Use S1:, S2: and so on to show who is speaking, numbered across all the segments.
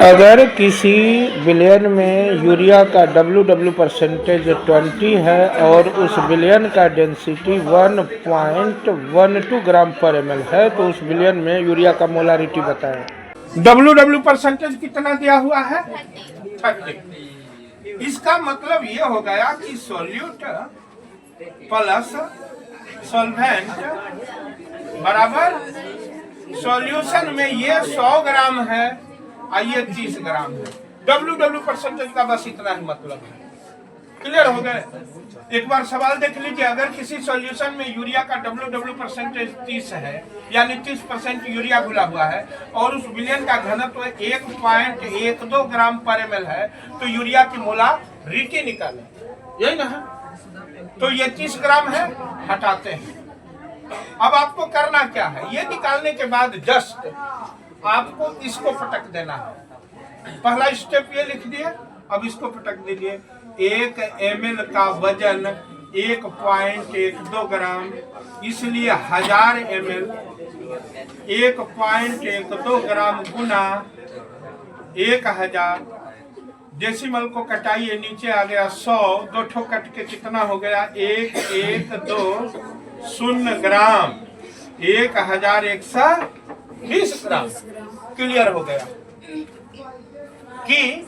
S1: अगर किसी विलयन में यूरिया का WW% 20 है और उस विलयन का डेंसिटी 1.12 ग्राम पर ml है तो उस विलयन में यूरिया का मोलारिटी बताएं।
S2: WW% कितना दिया हुआ है? 30। इसका मतलब ये हो गया कि सोल्यूट प्लस सॉल्वेंट बराबर सॉल्यूशन में ये 100 ग्राम है और ये 30 ग्राम है। WW% का बस इतना ही मतलब है। क्लियर हो गए? एक बार सवाल देख लीजिए, अगर किसी सॉल्यूशन में यूरिया का WW% 30 है यानी 30% यूरिया घुला हुआ है और उस विलयन का घनत्व 1.12 ग्राम पर ml है तो यूरिया की मोलारिटी निकालें, यही ना है? तो ये 30 ग्राम है, हटाते हैं। अब आपको करना क्या है, ये निकालने के बाद जस्ट आपको इसको पटक देना है। पहला स्टेप ये लिख दिए, अब इसको पटक दीजिए। 1 ml का वजन 1.12 ग्राम, इसलिए 1000 ml 1.12 ग्राम गुना 1000। डेसिमल को कटाइए, नीचे आ गया 100, दो ठो कट के कितना हो गया? 1120 ग्राम, 1120 ग्राम। क्लियर हो गया कि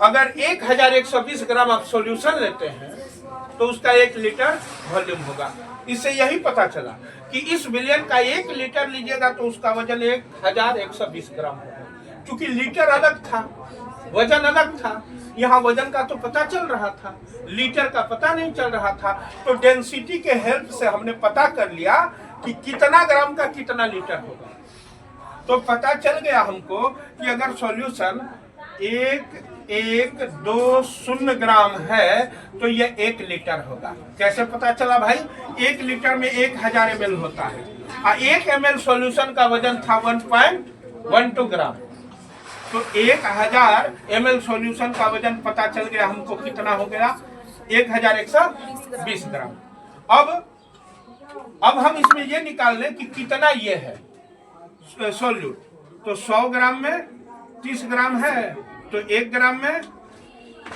S2: अगर 1120 ग्राम आप सॉल्यूशन लेते हैं तो उसका 1 लीटर वॉल्यूम होगा। इससे यही पता चला कि इस विलयन का 1 लीटर लीजिएगा तो उसका वजन 1120 ग्राम होगा। क्योंकि लीटर अलग था, वजन अलग था, यहाँ वजन का तो पता चल रहा था, लीटर का पता नहीं चल रहा था। तो डेंसिटी के हेल्प से हमने पता कर लिया कि कितना ग्राम का कितना लीटर होगा। तो पता चल गया हमको कि अगर सॉल्यूशन 1120 ग्राम है तो ये 1 लीटर होगा। कैसे पता चला भाई? 1 लीटर में 1000 ml होता है और 1 ml सॉल्यूशन का वजन था 1.12 ग्राम। तो 1000 ml सॉल्यूशन का वजन पता चल गया हमको कितना हो गया? 1120 ग्राम। अब हम इसमें ये निकाल लें कि कितना ये है सोल्यूट। तो 100 ग्राम में 30 ग्राम है तो 1 ग्राम में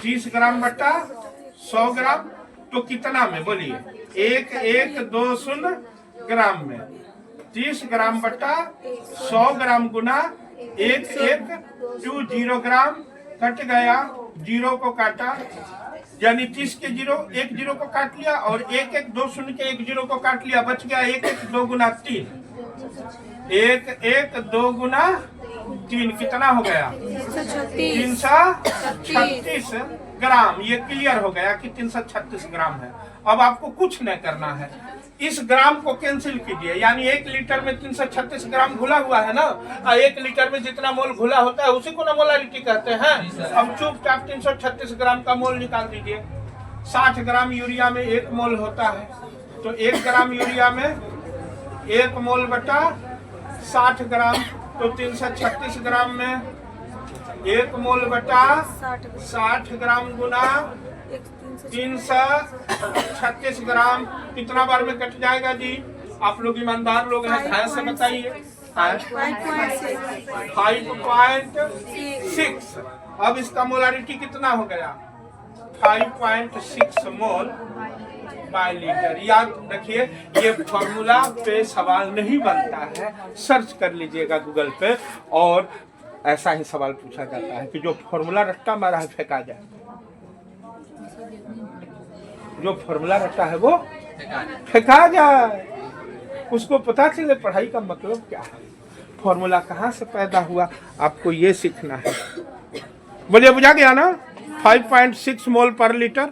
S2: 30 ग्राम बटा 100 ग्राम तो कितना में बोलिए? 1120 ग्राम में 30 ग्राम बटा 100 ग्राम गुना 1120 ग्राम। कट गया, 0 को काटा, यानी 30 के 0, 1 0 को काट लिया और 1120 के 1 0 को काट लिया, बच गया 11 गुना 3। 11 गुना 3 कितना हो गया? 336 ग्राम। ये क्लियर हो गया कि 336 ग्राम है। अब आपको कुछ नहीं करना है, इस ग्राम को कैंसिल कीजिए, यानी 1 लीटर में 336 ग्राम घुला हुआ है ना, और 1 लीटर में जितना मोल घुला होता है उसी को ना मोलारिटी कहते हैं। अब चुपचाप 336 ग्राम का मोल निकाल दीजिए। 60 ग्राम यूरिया में 1 मोल होता है तो 1 ग्राम यूरिया में 1 मोल बटा 60 ग्राम तो 336 ग्राम में 1 मोल बटा 60 ग्राम गुना 336 ग्राम। कितना बार में कट जाएगा जी? आप लोग ईमानदार लोग हैं, ध्यान से बताइए। 5.6। अब इसका मोलारिटी कितना हो गया? 5.6 मोल बाय लीटर। याद रखिए, ये फॉर्मूला पे सवाल नहीं बनता है, सर्च कर लीजिएगा गूगल पे और ऐसा ही सवाल पूछा जाता है कि जो फॉर्मूला रट्टा मारा है फेंका जाए। जो फॉर्मूला रट्टा है वो फेंका जाए, उसको पता चले पढ़ाई का मतलब क्या है, फॉर्मूला कहाँ से पैदा हुआ, आपको ये सीखना है। बोलिए, बुझा गया ना? 5.6 मोल पर लीटर।